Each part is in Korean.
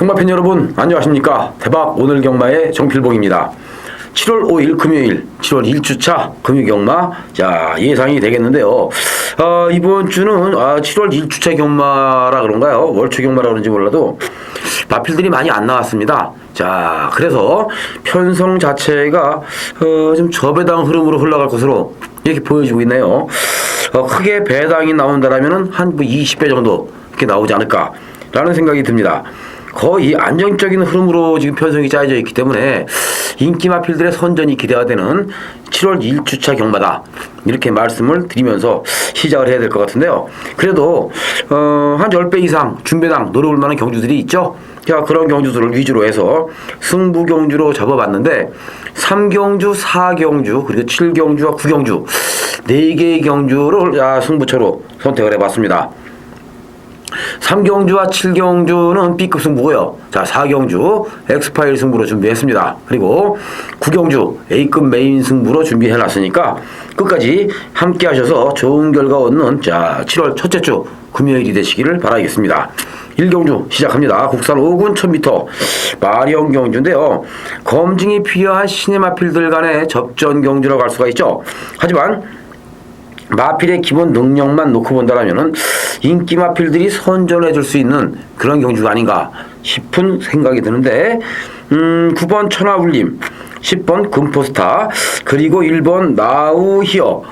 경마팬 여러분 안녕하십니까. 대박 오늘 경마의 정필봉입니다. 7월 5일 금요일 7월 1주차 금요경마 자 예상이 되겠는데요. 이번 주는 7월 1주차 경마라 그런가요? 월초 경마라 그런지 몰라도 마필들이 많이 안 나왔습니다. 자 그래서 편성 자체가 좀 저배당 흐름으로 흘러갈 것으로 이렇게 보여지고 있네요. 크게 배당이 나온다라면은 한 20배 정도 이렇게 나오지 않을까 라는 생각이 듭니다. 거의 안정적인 흐름으로 지금 편성이 짜여져 있기 때문에 인기 마필들의 선전이 기대가 되는 7월 1주차 경마다 이렇게 말씀을 드리면서 시작을 해야 될 것 같은데요. 그래도 한 10배 이상 준배당 노려볼 만한 경주들이 있죠. 자 그런 경주들을 위주로 해서 승부 경주로 잡아봤는데 3경주, 4경주 그리고 7경주와 9경주 4개의 경주를 승부처로 선택을 해봤습니다. 3경주와 7경주는 B급 승부고요. 자, 4경주 엑스파일 승부로 준비했습니다. 그리고 9경주 A급 메인 승부로 준비해놨으니까 끝까지 함께 하셔서 좋은 결과 얻는 자 7월 첫째 주 금요일이 되시기를 바라겠습니다. 1경주 시작합니다. 국산 5군 1000m 마령 경주인데요. 검증이 필요한 신의 마필들 간의 접전 경주라고 할 수가 있죠. 하지만 마필의 기본 능력만 놓고 본다라면은 인기 마필들이 선전해 줄 수 있는 그런 경주가 아닌가 싶은 생각이 드는데 9번 천하울림 10번 금포스타 그리고 1번 나우히어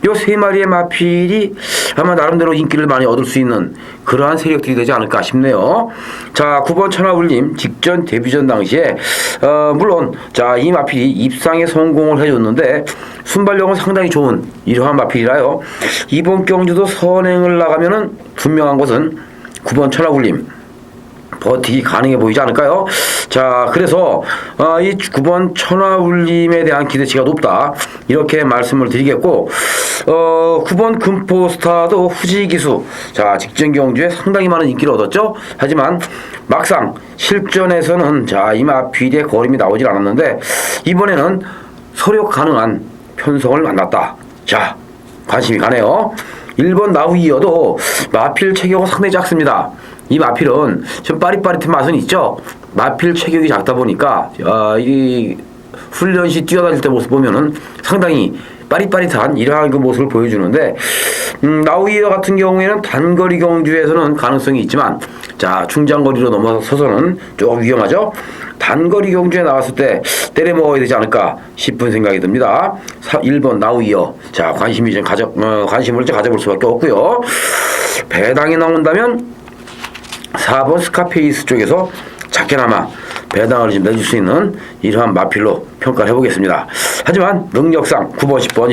요 세 마리의 마필이 아마 나름대로 인기를 많이 얻을 수 있는 그러한 세력들이 되지 않을까 싶네요. 자 9번 천하울림 직전 데뷔전 당시에 물론 자 이 마필이 입상에 성공을 해줬는데 순발력은 상당히 좋은 이러한 마필이라요. 이번 경주도 선행을 나가면은 분명한 것은 9번 천하울림 버티기 가능해 보이지 않을까요? 자 그래서 이 9번 천하울림에 대한 기대치가 높다 이렇게 말씀을 드리겠고 9번 금포스타도 후지기수 자 직전 경주에 상당히 많은 인기를 얻었죠. 하지만 막상 실전에서는 자 이 마필의 거림이 나오질 않았는데 이번에는 서력 가능한 편성을 만났다. 자 관심이 가네요. 1번 나우이어도 마필 체격은 상당히 작습니다. 이 마필은 좀 빠릿빠릿한 맛은 있죠. 마필 체격이 작다 보니까 이 훈련 시 뛰어다닐 때 모습 보면은 상당히 빠릿빠릿한 이러한 그 모습을 보여주는데 나우이어 같은 경우에는 단거리 경주에서는 가능성이 있지만 자 중장거리로 넘어서서는 조금 위험하죠. 단거리 경주에 나왔을 때 때려 먹어야 되지 않을까 싶은 생각이 듭니다. 1번 나우이어 자 관심을 좀 가져볼 수밖에 없고요. 배당이 나온다면 4번 스카페이스 쪽에서 작게나마 배당을 좀 내줄 수 있는 이러한 마필로 평가를 해보겠습니다. 하지만 능력상 9번, 10번,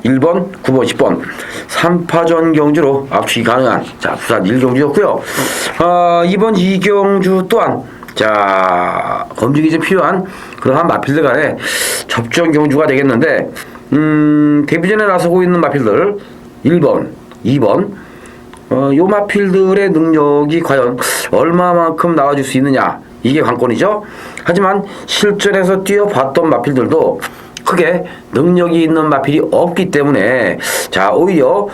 1번, 9번, 10번 3파전 경주로 압축이 가능한 자 부산 1경주였고요. 이번 2경주 또한 자 검증이 좀 필요한 그러한 마필들 간의 접전 경주가 되겠는데 데뷔전에 나서고 있는 마필들 1번, 2번 요 마필들의 능력이 과연 얼마만큼 나와줄 수 있느냐 이게 관건이죠. 하지만 실전에서 뛰어봤던 마필들도 크게 능력이 있는 마필이 없기 때문에 자 오히려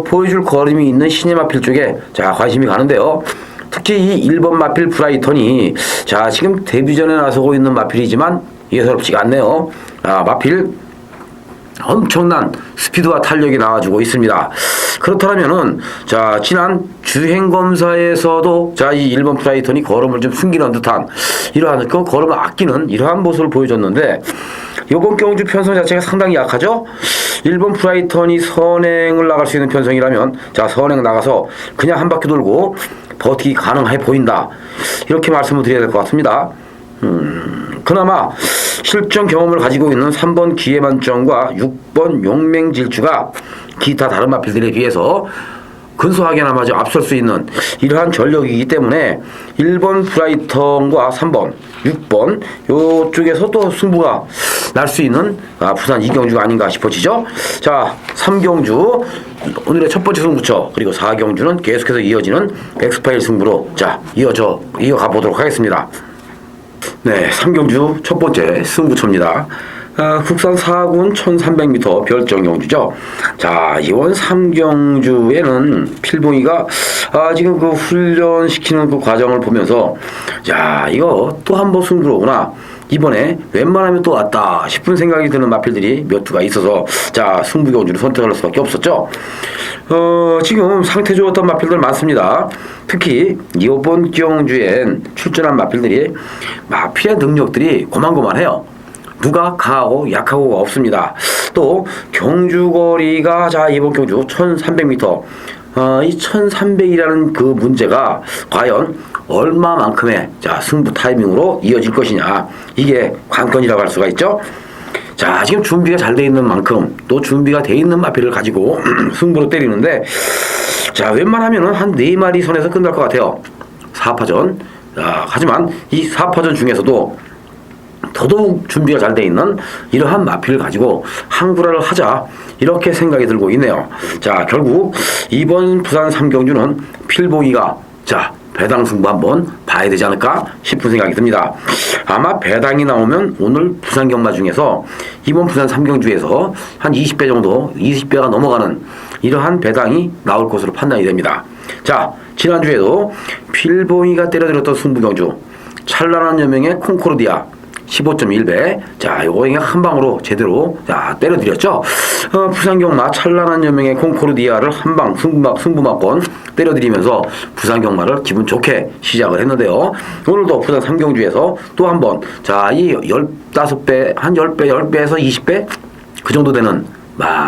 보여줄 거림이 있는 신의 마필 쪽에 자 관심이 가는데요. 특히 이 1번 마필 브라이턴이 자 지금 데뷔전에 나서고 있는 마필이지만 예사롭지가 않네요. 마필 엄청난 스피드와 탄력이 나와주고 있습니다. 그렇다면은 자 지난 주행 검사에서도 자 이 1번 브라이턴이 걸음을 좀 숨기는 듯한 이러한 그 걸음을 아끼는 이러한 모습을 보여줬는데 이번 경주 편성 자체가 상당히 약하죠. 1번 브라이턴이 선행을 나갈 수 있는 편성이라면 자 선행 나가서 그냥 한 바퀴 돌고 버티기 가능해 보인다 이렇게 말씀을 드려야 될 것 같습니다. 그나마 실전 경험을 가지고 있는 3번 기회만점과 6번 용맹질주가 기타 다른 마필들에 비해서 근소하게나마 앞설 수 있는 이러한 전력이기 때문에 1번 브라이턴과 3번, 6번 요쪽에서 또 승부가 날 수 있는 부산 2경주가 아닌가 싶어지죠. 자 3경주 오늘의 첫 번째 승부처 그리고 4경주는 계속해서 이어지는 엑스파일 승부로 자 이어가 보도록 하겠습니다. 네 3경주 첫 번째 승부처입니다. 국산 4군 1300m 별정 경주죠. 자, 이번 3경주에는 필봉이가 지금 그 훈련시키는 그 과정을 보면서 자, 이거 또 한 번 승부로구나. 이번에 웬만하면 또 왔다 싶은 생각이 드는 마필들이 몇 두가 있어서 자, 승부 경주를 선택할 수밖에 없었죠. 지금 상태 좋았던 마필들 많습니다. 특히 이번 경주엔 출전한 마필들이 마필의 능력들이 고만고만해요. 누가 강하고 약하고가 없습니다. 또 경주거리가 자, 이번 경주 1300m 이 1300이라는 그 문제가 과연 얼마만큼의 자, 승부 타이밍으로 이어질 것이냐, 이게 관건이라고 할 수가 있죠. 자, 지금 준비가 잘 돼 있는 만큼 또 준비가 돼 있는 마필을 가지고 승부로 때리는데 자, 웬만하면은 한 4마리 선에서 끝날 것 같아요. 4파전. 하지만 이 4파전 중에서도 더더욱 준비가 잘 돼 있는 이러한 마필을 가지고 항구라를 하자, 이렇게 생각이 들고 있네요. 자, 결국 이번 부산 3경주는 필봉이가 자, 배당 승부 한번 봐야 되지 않을까 싶은 생각이 듭니다. 아마 배당이 나오면 오늘 부산 경마 중에서 이번 부산 3경주에서 한 20배 정도, 20배가 넘어가는 이러한 배당이 나올 것으로 판단이 됩니다. 자, 지난주에도 필봉이가 때려들었던 승부경주 찬란한 여명의 콩코르디아 15.1배. 자, 요거 그냥 한 방으로 제대로 자, 때려드렸죠. 부산경마 찬란한 여명의 콩코르디아를 한 방 승부막권 때려드리면서 부산경마를 기분 좋게 시작을 했는데요. 오늘도 부산 3경주에서 또 한 번 자, 이 15배, 한 10배, 10배에서 20배 그 정도 되는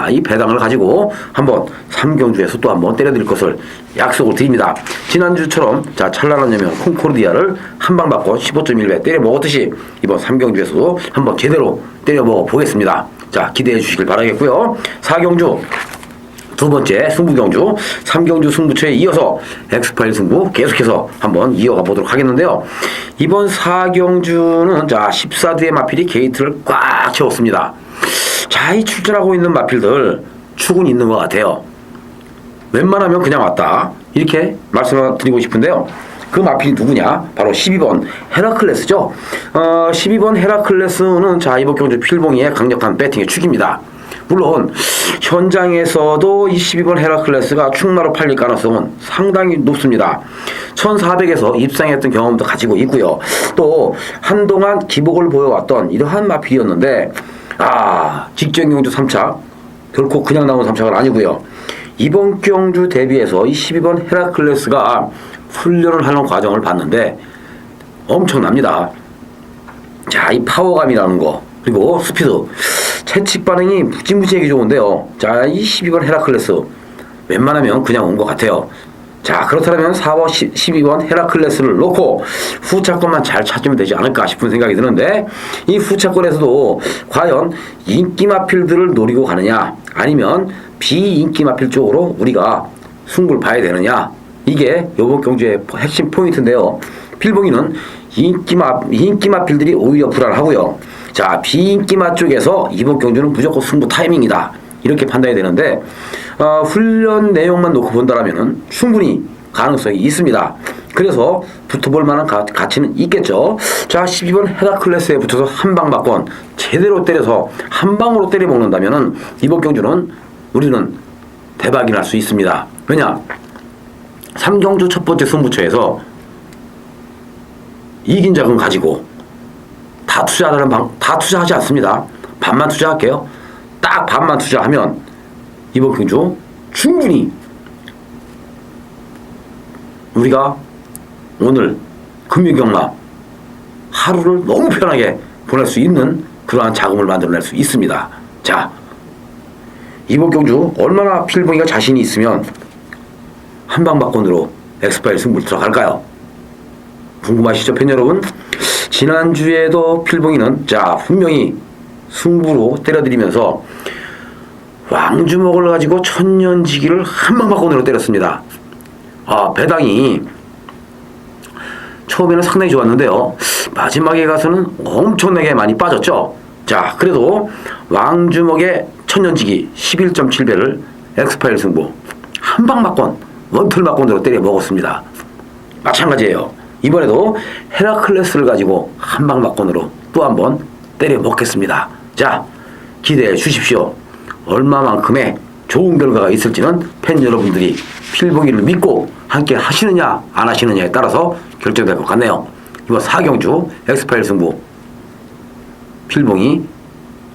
이 배당을 가지고 한번 3경주에서 또 한번 때려드릴 것을 약속을 드립니다. 지난주처럼 자, 찬란한 여명 콩코르디아를 한 방 받고 15.1배 때려 먹었듯이 이번 3경주에서도 한번 제대로 때려 먹어 보겠습니다. 자, 기대해 주시길 바라겠고요. 4경주 두 번째 승부경주 3경주 승부처에 이어서 엑스파일 승부 계속해서 한번 이어가 보도록 하겠는데요. 이번 4경주는 자, 14두의 마필이 게이트를 꽉 채웠습니다. 자, 이 출전하고 있는 마필들 축은 있는 것 같아요. 웬만하면 그냥 왔다, 이렇게 말씀을 드리고 싶은데요. 그 마필이 누구냐? 바로 12번 헤라클레스죠. 12번 헤라클레스는 자, 이번 경주 필봉이의 강력한 배팅의 축입니다. 물론 현장에서도 이 12번 헤라클레스가 충마로 팔릴 가능성은 상당히 높습니다. 1400에서 입상했던 경험도 가지고 있고요. 또 한동안 기복을 보여왔던 이러한 마필이었는데 직전 경주 3착 결코 그냥 나온 3착은 아니고요. 이번 경주 대비해서 이 12번 헤라클레스가 훈련을 하는 과정을 봤는데 엄청납니다. 자, 이 파워감이라는 거, 그리고 스피드, 채찍 반응이 무지무지하게 좋은데요. 자, 이 12번 헤라클레스 웬만하면 그냥 온 것 같아요. 자, 그렇다면 4번 12번 헤라클레스를 놓고 후차권만 잘 찾으면 되지 않을까 싶은 생각이 드는데, 이 후차권에서도 과연 인기 마필들을 노리고 가느냐, 아니면 비인기 마필 쪽으로 우리가 승부를 봐야 되느냐, 이게 이번 경주의 핵심 포인트인데요. 필봉이는 인기 마필들이 오히려 불안하고요. 자, 비인기마 쪽에서 이번 경주는 무조건 승부 타이밍이다, 이렇게 판단이 되는데 훈련 내용만 놓고 본다라면은 충분히 가능성이 있습니다. 그래서 붙어볼 만한 가치는 있겠죠. 자, 12번 헤라클레스에 붙어서 한방 막권 제대로 때려서 한 방으로 때려 먹는다면은 이번 경주는 우리는 대박이 날 수 있습니다. 왜냐? 3경주 첫 번째 승부처에서 이긴 자금 가지고 다 투자하지 않습니다. 반만 투자할게요. 딱 반만 투자하면 이번 경주 충분히 우리가 오늘 금융경마 하루를 너무 편하게 보낼 수 있는 그러한 자금을 만들어낼 수 있습니다. 자, 이번 경주 얼마나 필봉이가 자신이 있으면 한방박권으로 엑스파일 승부를 들어갈까요? 궁금하시죠, 팬 여러분? 지난주에도 필봉이는 자, 분명히 승부로 때려드리면서 왕주먹을 가지고 천년지기를 한방박권으로 때렸습니다. 배당이 처음에는 상당히 좋았는데요. 마지막에 가서는 엄청나게 많이 빠졌죠. 자, 그래도 왕주먹의 천년지기 11.7배를 엑스파일 승부 한방박권 원툴박권으로 때려 먹었습니다. 마찬가지예요. 이번에도 헤라클레스를 가지고 한방박권으로 또 한번 때려 먹겠습니다. 자, 기대해 주십시오. 얼마만큼의 좋은 결과가 있을지는 팬 여러분들이 필봉이를 믿고 함께 하시느냐 안 하시느냐에 따라서 결정될 것 같네요. 이번 4경주 엑스파일 승부 필봉이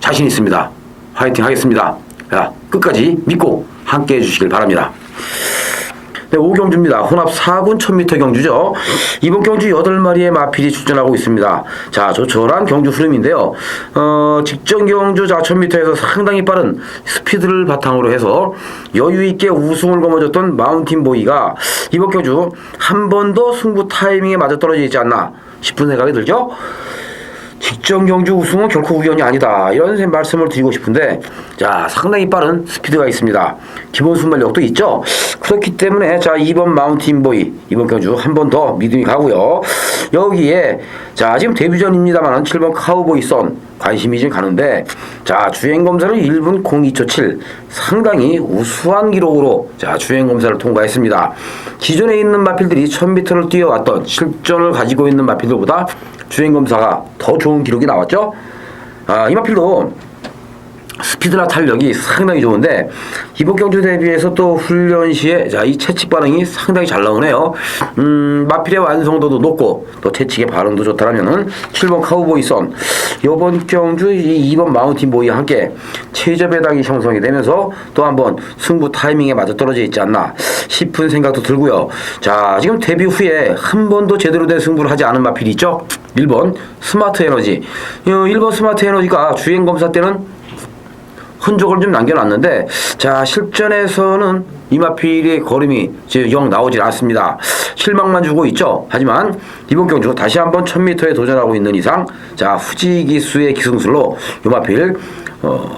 자신 있습니다. 화이팅 하겠습니다. 자, 끝까지 믿고 함께 해주시길 바랍니다. 네, 5경주입니다. 혼합 4군 1000m 경주죠. 이번 경주 8마리의 마필이 출전하고 있습니다. 자, 조촐한 경주 흐름인데요. 직전 경주 1000m에서 상당히 빠른 스피드를 바탕으로 해서 여유있게 우승을 거머쥐었던 마운틴 보이가 이번 경주 한 번 더 승부 타이밍에 맞아 떨어져 있지 않나 싶은 생각이 들죠. 직전 경주 우승은 결코 우연이 아니다, 이런 말씀을 드리고 싶은데, 자, 상당히 빠른 스피드가 있습니다. 기본 순발력도 있죠. 그렇기 때문에 자, 2번 마운틴보이 이번 경주 한 번 더 믿음이 가고요. 여기에 자, 지금 데뷔전입니다만 7번 카우보이 선 관심이 좀 가는데, 자, 주행검사를 1분 02초 7 상당히 우수한 기록으로 자, 주행검사를 통과했습니다. 기존에 있는 마필들이 1000m를 뛰어왔던 실전을 가지고 있는 마필들보다 주행검사가 더 좋은 기록이 나왔죠. 이 마필도 스피드나 탄력이 상당히 좋은데 이번 경주 대비해서 또 훈련 시에 자, 이 채찍 반응이 상당히 잘 나오네요. 마필의 완성도도 높고 또 채찍의 반응도 좋다라면은 7번 카우보이 선, 이번 경주 2번 마운틴 보이와 함께 최저 배당이 형성이 되면서 또 한번 승부 타이밍에 맞아 떨어져 있지 않나 싶은 생각도 들고요. 자, 지금 데뷔 후에 한 번도 제대로 된 승부를 하지 않은 마필이 있죠. 1번 스마트 에너지. 1번 스마트 에너지가 주행 검사 때는 흔적을 좀 남겨놨는데, 자, 실전에서는 이 마필의 걸음이 영 나오질 않습니다. 실망만 주고 있죠. 하지만 이번 경주 다시 한번 1000m에 도전하고 있는 이상, 자, 후지기수의 기승술로 이 마필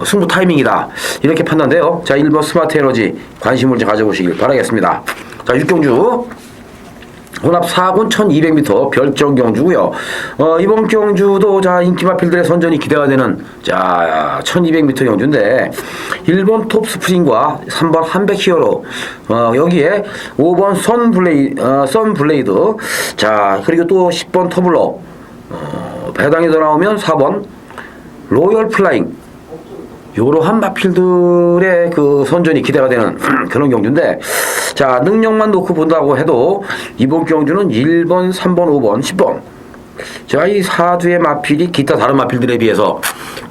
승부 타이밍이다, 이렇게 판단돼요. 자, 1번 스마트 에너지 관심을 좀 가져보시길 바라겠습니다. 자, 6경주 혼합 4군 1200m 별정 경주고요. 이번 경주도 자, 인기 마필들의 선전이 기대가 되는 자, 1200m 경주인데 1번 톱스프링과 3번 한백 히어로, 여기에 5번 선블레이드, 자, 그리고 또 10번 터블러, 배당이 더 나오면 4번 로열 플라잉, 요러한 마필들의 그 선전이 기대가 되는 그런 경주인데, 자, 능력만 놓고 본다고 해도 이번 경주는 1번, 3번, 5번, 10번, 자, 이 4두의 마필이 기타 다른 마필들에 비해서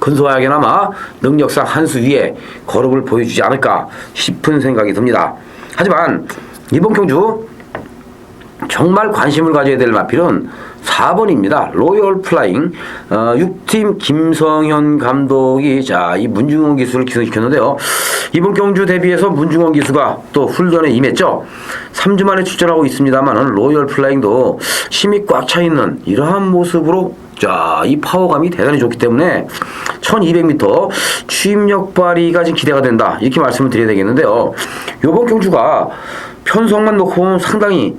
근소하게나마 능력상 한 수 위에 걸음을 보여주지 않을까 싶은 생각이 듭니다. 하지만 이번 경주 정말 관심을 가져야 될 마필은 4번입니다. 로열 플라잉. 6팀 김성현 감독이 자, 이 문중원 기수를 기소시켰는데요. 이번 경주 대비해서 문중원 기수가 또 훈련에 임했죠. 3주 만에 출전하고 있습니다만 로열 플라잉도 힘이 꽉 차 있는 이러한 모습으로 자, 이 파워감이 대단히 좋기 때문에 1200m 추임력 발휘가 지금 기대가 된다, 이렇게 말씀을 드려야 되겠는데요. 이번 경주가 편성만 놓고 보면 상당히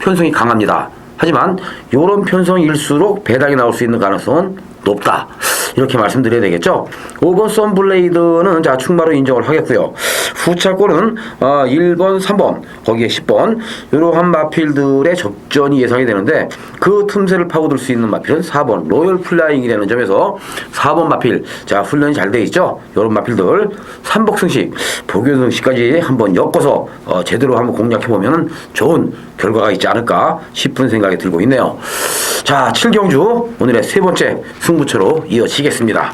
편성이 강합니다. 하지만 이런 편성일수록 배당이 나올 수 있는 가능성은 높다, 이렇게 말씀드려야 되겠죠. 5번 썬블레이드는 자, 충마로 인정을 하겠고요. 후차권은 1번, 3번, 거기에 10번, 이러한 마필들의 접전이 예상이 되는데 그 틈새를 파고들 수 있는 마필은 4번 로열 플라잉이라는 점에서 4번 마필, 자, 훈련이 잘 돼 있죠. 이런 마필들 삼복승식, 복유승식까지 한번 엮어서 제대로 한번 공략해보면 좋은 결과가 있지 않을까 싶은 생각이 들고 있네요. 자, 7경주 오늘의 세 번째 승부처로 이어지겠습니다.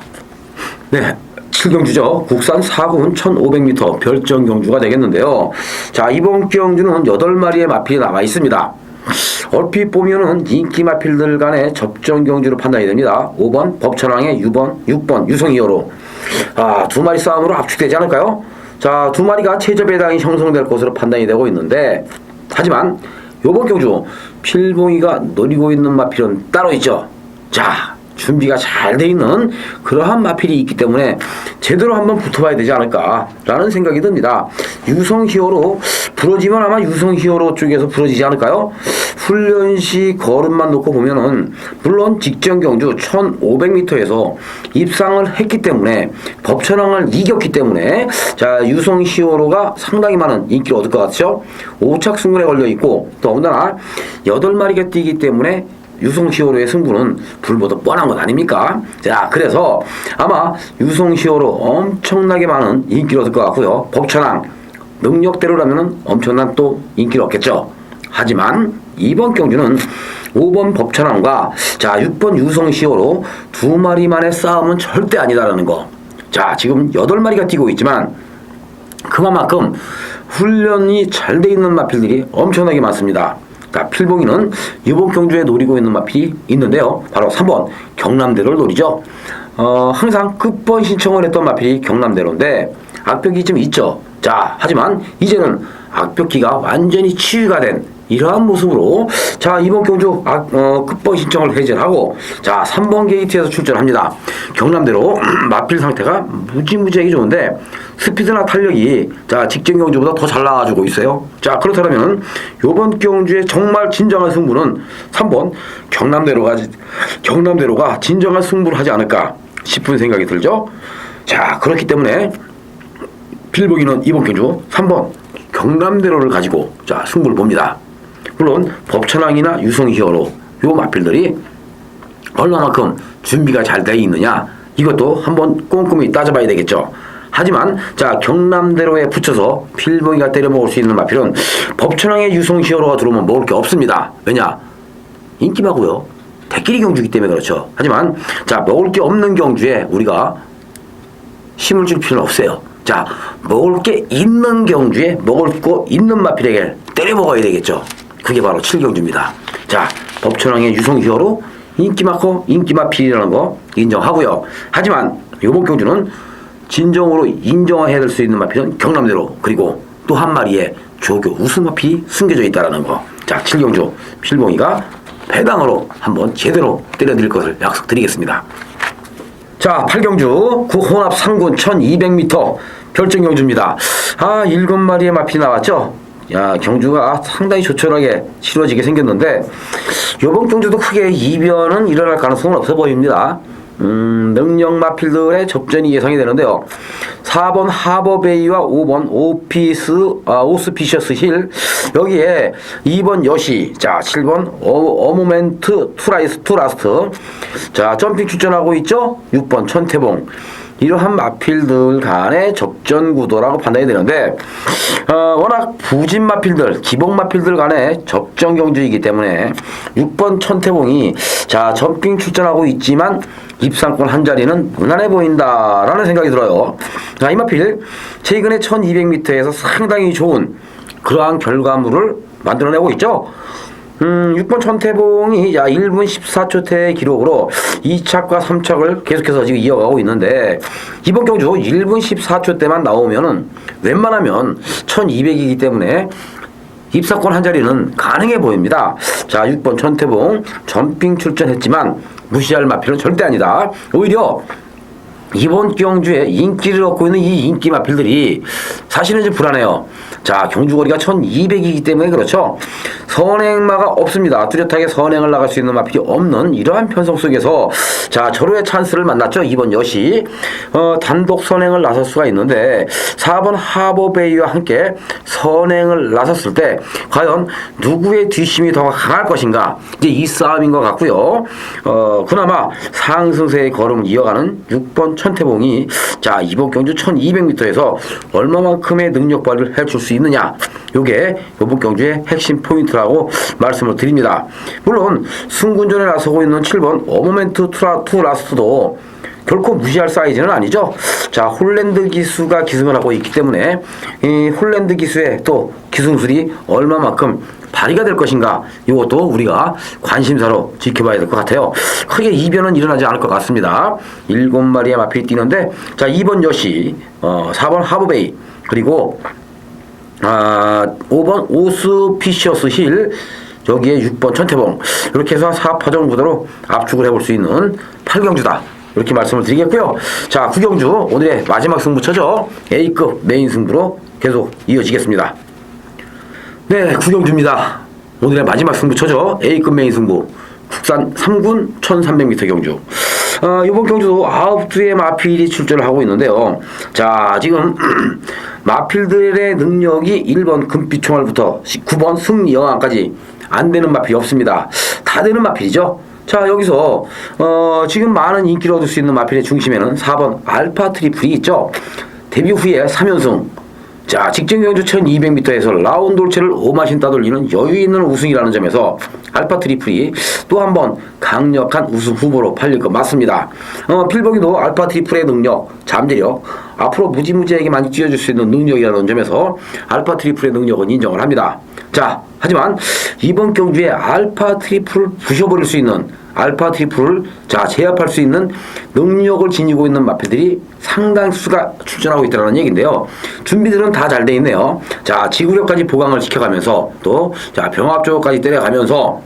네, 7경주죠. 국산 4군 1500m 별정 경주가 되겠는데요. 자, 이번 경주는 8마리의 마필이 남아 있습니다. 얼핏 보면은 인기 마필들 간의 접전 경주로 판단이 됩니다. 5번 법천왕의 6번 유성이어로, 두 마리 싸움으로 압축되지 않을까요? 자, 두 마리가 최저 배당이 형성될 것으로 판단이 되고 있는데, 하지만 요번 경주 필봉이가 노리고 있는 마필은 따로 있죠. 자, 준비가 잘 돼 있는 그러한 마필이 있기 때문에 제대로 한번 붙어봐야 되지 않을까라는 생각이 듭니다. 유성 히어로 부러지면 아마 유성 히어로 쪽에서 부러지지 않을까요? 훈련 시 걸음만 놓고 보면은 물론 직전 경주 1500m에서 입상을 했기 때문에 법천왕을 이겼기 때문에 자, 유성 히어로가 상당히 많은 인기를 얻을 것 같죠. 5착 승군에 걸려 있고 또 더군다나 8마리가 뛰기 때문에 유성시오로의 승부는 불보듯 뻔한 것 아닙니까? 자, 그래서 아마 유성시오로 엄청나게 많은 인기를 얻을 것 같고요. 법천왕 능력대로라면 엄청난 또 인기를 얻겠죠. 하지만 이번 경주는 5번 법천왕과 자 6번 유성시오로 두 마리만의 싸움은 절대 아니다라는 거. 자, 지금 8마리가 뛰고 있지만 그만큼 훈련이 잘 돼 있는 마필들이 엄청나게 많습니다. 자, 필봉이는 이번 경주에 노리고 있는 마필이 있는데요. 바로 3번 경남대로를 노리죠. 항상 끝번 신청을 했던 마필이 경남대로인데 악벽이 좀 있죠. 자, 하지만 이제는 악벽기가 완전히 치유가 된 이러한 모습으로 자 이번 경주 끝번 신청을 해제하고 자 3번 게이트에서 출전합니다. 경남대로 마필 상태가 무지무지하게 좋은데 스피드나 탄력이 자 직전 경주보다 더 잘 나와주고 있어요. 자, 그렇다면 이번 경주의 정말 진정한 승부는 3번 경남대로가 진정한 승부를 하지 않을까 싶은 생각이 들죠. 자, 그렇기 때문에 필보기는 이번 경주 3번 경남대로를 가지고 자 승부를 봅니다. 물론 법천왕이나 유성시오로 요 마필들이 얼마만큼 준비가 잘 되어 있느냐 이것도 한번 꼼꼼히 따져봐야 되겠죠. 하지만 자 경남대로에 붙여서 필봉이가 때려먹을 수 있는 마필은 법천왕의 유성시오로가 들어오면 먹을 게 없습니다. 왜냐? 인기마고요. 대끼리 경주이기 때문에 그렇죠. 하지만 자 먹을 게 없는 경주에 우리가 힘을 줄 필요는 없어요. 자, 먹을 게 있는 경주에 먹을 거 있는 마필에게 때려 먹어야 되겠죠. 그게 바로 7경주입니다. 자, 법천왕의 유성시오로 인기 많고 인기 마필이라는 거 인정하고요. 하지만 이번 경주는 진정으로 인정해야 될 수 있는 마필은 경남대로 그리고 또 한 마리의 조교 우승 마필이 숨겨져 있다는 거. 자, 7경주 필봉이가 배당으로 한번 제대로 때려드릴 것을 약속드리겠습니다. 자, 8경주 구혼합 3군 1200m 결정경주입니다. 7마리의 마필이 나왔죠. 야, 경주가 상당히 조촐하게 치러지게 생겼는데 이번 경주도 크게 이변은 일어날 가능성은 없어 보입니다. 능력 마필들의 접전이 예상이 되는데요. 4번 하버베이와 5번 오스피셔스 힐 여기에 2번 여시 자 7번 어모멘트 투라스트 자 점핑 출전하고 있죠. 6번 천태봉 이러한 마필들 간의 접전 구도라고 판단이 되는데 워낙 부진 마필들 기복 마필들 간의 접전 경주이기 때문에 6번 천태봉이 자 점핑 출전하고 있지만 입상권 한 자리는 무난해 보인다라는 생각이 들어요. 자, 이 마필 최근에 1200m에서 상당히 좋은 그러한 결과물을 만들어내고 있죠. 6번 천태봉이 1분 14초대의 기록으로 2착과 3착을 계속해서 지금 이어가고 있는데 이번 경주 1분 14초대만 나오면은 웬만하면 1200이기 때문에 입상권 한 자리는 가능해 보입니다. 자, 6번 천태봉 점핑 출전했지만 무시할 마필은 절대 아니다. 오히려 이번 경주에 인기를 얻고 있는 이 인기 마필들이 사실은 좀 불안해요. 자, 경주거리가 1200이기 때문에 그렇죠. 선행마가 없습니다. 뚜렷하게 선행을 나갈 수 있는 마필이 없는 이러한 편성 속에서 자, 절호의 찬스를 만났죠. 이번 여시 단독 선행을 나설 수가 있는데 4번 하버베이와 함께 선행을 나섰을 때 과연 누구의 뒷심이 더 강할 것인가 이제 이 싸움인 것 같고요. 그나마 상승세의 걸음을 이어가는 6번 천태봉이 자 이번 경주 1200m에서 얼마만큼의 능력 발휘를 해줄 수 있느냐 요게 이번 경주의 핵심 포인트라고 말씀을 드립니다. 물론 승군전에 나서고 있는 7번 어모멘트 투라스트도 결코 무시할 사이즈는 아니죠. 자, 홀랜드 기수가 기승을 하고 있기 때문에 이 홀랜드 기수의 또 기승술이 얼마만큼 발휘가 될 것인가 이것도 우리가 관심사로 지켜봐야 될 것 같아요. 크게 이변은 일어나지 않을 것 같습니다. 7마리의 마필이 뛰는데 자 2번 여시 4번 하버베이 그리고 5번 오스피셔스 힐 여기에 6번 천태봉 이렇게 해서 4파전 구도로 압축을 해볼 수 있는 8경주다 이렇게 말씀을 드리겠고요. 자 9경주 오늘의 마지막 승부처죠. A급 메인 승부로 계속 이어지겠습니다. 네, 9경주입니다. 오늘의 마지막 승부처죠. A급 메인 승부 국산 3군 1300m 경주. 이번 경주도 9주의 마필이 출전을 하고 있는데요. 자, 지금 마필들의 능력이 1번 금빛총알부터 9번 승리여왕까지 안 되는 마필이 없습니다. 다 되는 마필이죠. 자, 여기서 지금 많은 인기를 얻을 수 있는 마필의 중심에는 4번 알파 트리플이 있죠. 데뷔 후에 3연승. 자, 직전 경주 1200m에서 라운돌체를 오마신 따돌리는 여유 있는 우승이라는 점에서 알파 트리플이 또 한 번 강력한 우승 후보로 팔릴 것 맞습니다. 필보기도 알파 트리플의 능력, 잠재력, 앞으로 무지무지하게 많이 뛰어줄 수 있는 능력이라는 점에서 알파 트리플의 능력은 인정을 합니다. 자, 하지만 이번 경주에 알파 트리플을 부셔버릴 수 있는 알파 트리플을 제압할 수 있는 능력을 지니고 있는 마필들이 상당수가 출전하고 있다는 얘기인데요. 준비들은 다 잘 돼 있네요. 자, 지구력까지 보강을 시켜가면서 또 병합 조절까지 때려가면서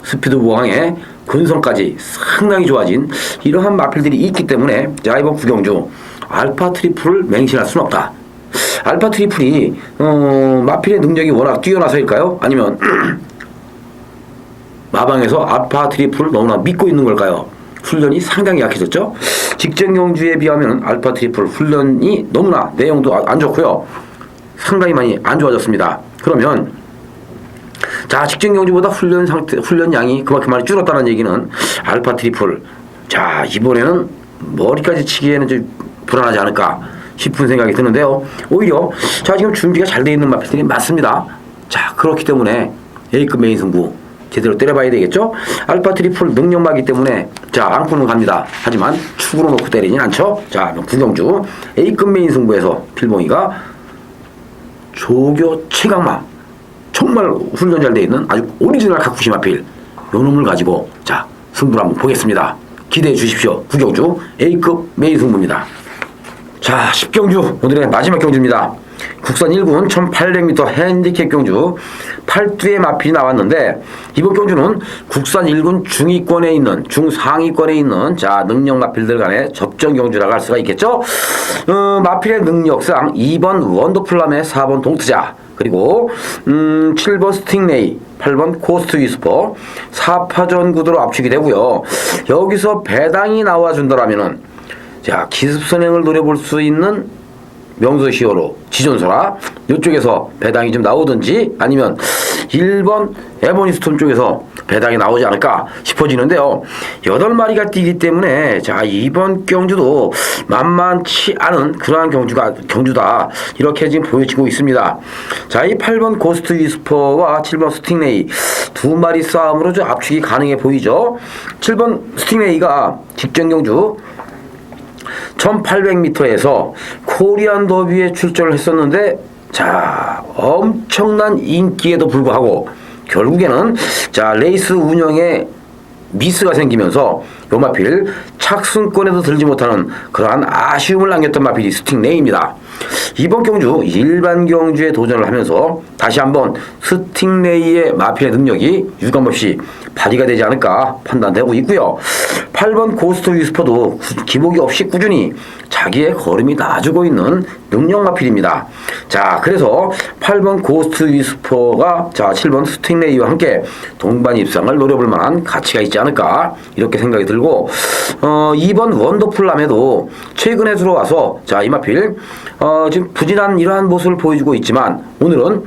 스피드 보강에 근성까지 상당히 좋아진 이러한 마필들이 있기 때문에 이번 구경주 알파 트리플을 맹신할 수는 없다. 알파 트리플이 마필의 능력이 워낙 뛰어나서일까요? 아니면 마방에서 알파 트리플을 너무나 믿고 있는 걸까요? 훈련이 상당히 약해졌죠. 직전 경주에 비하면 알파 트리플 훈련이 너무나 내용도 안 좋고요. 상당히 많이 안 좋아졌습니다. 그러면 직전 경주보다 훈련량이 그만큼 많이 줄었다는 얘기는 알파 트리플 이번에는 머리까지 치기에는 좀 불안하지 않을까 싶은 생각이 드는데요. 오히려 지금 준비가 잘 되어 있는 마필들이 많습니다. 그렇기 때문에 A급 메인 승부 제대로 때려봐야 되겠죠. 알파 트리플 능력마기 때문에 앙코는 갑니다. 하지만 축으로 놓고 때리진 않죠. 구경주 A급 메인 승부에서 필봉이가 조교 최강마 정말 훈련 잘 되어 있는 아주 오리지널 가쿠시 마필 요 놈을 가지고 승부를 한번 보겠습니다. 기대해 주십시오. 구경주 A급 메인 승부입니다. 10경주 오늘의 마지막 경주입니다. 국산 1군 1800m 핸디캡 경주 8두의 마필이 나왔는데 이번 경주는 국산 1군 중위권에 있는 중상위권에 있는 능력 마필들 간의 접전 경주라고 할 수가 있겠죠. 마필의 능력상 2번 원더풀람의 4번 동트자 그리고 7번 스팅레이 8번 코스트 위스퍼 4파전 구도로 압축이 되고요. 여기서 배당이 나와준다라면은 기습선행을 노려볼 수 있는 명소시어로 지존소라 이쪽에서 배당이 좀 나오든지 아니면 1번 에버니스톤 쪽에서 배당이 나오지 않을까 싶어지는데요. 8마리가 뛰기 때문에 이번 경주도 만만치 않은 그러한 경주다 이렇게 지금 보여지고 있습니다. 이 8번 고스트 위스퍼와 7번 스팅레이 두 마리 싸움으로 좀 압축이 가능해 보이죠. 7번 스팅레이가 직전 경주 1800m에서 코리안 더비에 출전을 했었는데 엄청난 인기에도 불구하고 결국에는 레이스 운영에 미스가 생기면서 요 마필 착승권에도 들지 못하는 그러한 아쉬움을 남겼던 마필이 스팅레이입니다. 이번 경주 일반 경주에 도전을 하면서 다시 한번 스팅레이의 마필의 능력이 유감없이 발휘가 되지 않을까 판단되고 있고요. 8번 고스트 위스퍼도 기복이 없이 꾸준히 자기의 걸음이 나아지고 있는 능력 마필입니다. 그래서 8번 고스트 위스퍼가 7번 스팅레이와 함께 동반 입상을 노려볼 만한 가치가 있지 않을까 이렇게 생각이 들고 2번 원더풀람에도 최근에 들어와서 이 마필 지금 부진한 이러한 모습을 보여주고 있지만 오늘은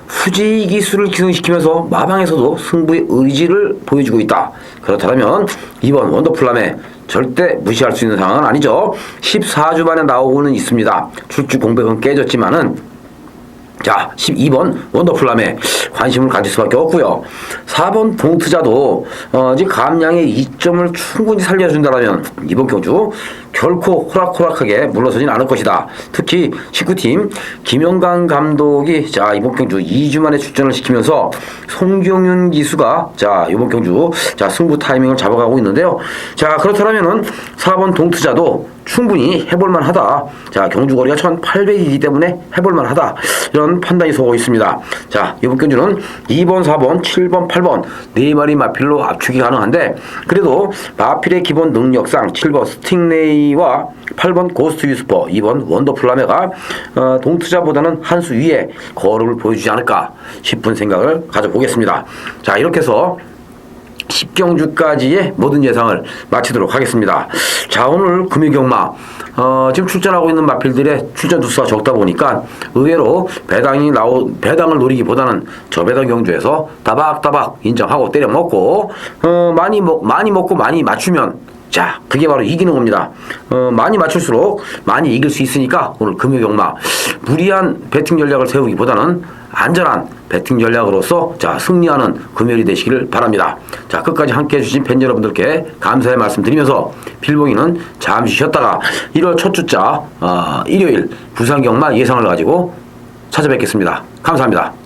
후지 기술을 기능시키면서 마방에서도 승부의 의지를 보여주고 있다. 그렇다면 이번 원더풀람에 절대 무시할 수 있는 상황은 아니죠. 14주 만에 나오고는 있습니다. 출주 공백은 깨졌지만은 12번 원더풀람에 관심을 가질 수밖에 없고요. 4번 동트자도 지금 감량의 이점을 충분히 살려준다면 이번 경주 결코 호락호락하게 물러서진 않을 것이다. 특히 19팀 김영강 감독이 이번 경주 2주 만에 출전을 시키면서 송경윤 기수가 이번 경주 승부 타이밍을 잡아가고 있는데요. 그렇다면은 4번 동트자도 충분히 해볼만 하다. 경주거리가 1800이기 때문에 해볼만 하다. 이런 판단이 서고 있습니다. 이번 경주는 2번, 4번, 7번, 8번 4마리 마필로 압축이 가능한데 그래도 마필의 기본 능력상 7번 스팅레이와 8번 고스트 위스퍼, 2번 원더풀라메가 동투자보다는 한 수 위에 걸음을 보여주지 않을까 싶은 생각을 가져보겠습니다. 이렇게 해서 10경주까지의 모든 예상을 마치도록 하겠습니다. 자, 오늘 금요경마 지금 출전하고 있는 마필들의 출전 두수가 적다 보니까 의외로 배당을 노리기보다는 저배당 경주에서 다박다박 인정하고 때려 먹고 많이 먹고 많이 맞추면 자, 그게 바로 이기는 겁니다. 많이 맞출수록 많이 이길 수 있으니까 오늘 금요경마 무리한 배팅 전략을 세우기보다는 안전한 배팅 전략으로서 자, 승리하는 금요일이 되시기를 바랍니다. 자, 끝까지 함께 해주신 팬 여러분들께 감사의 말씀 드리면서 필봉이는 잠시 쉬었다가 1월 첫 주자 일요일 부산경마 예상을 가지고 찾아뵙겠습니다. 감사합니다.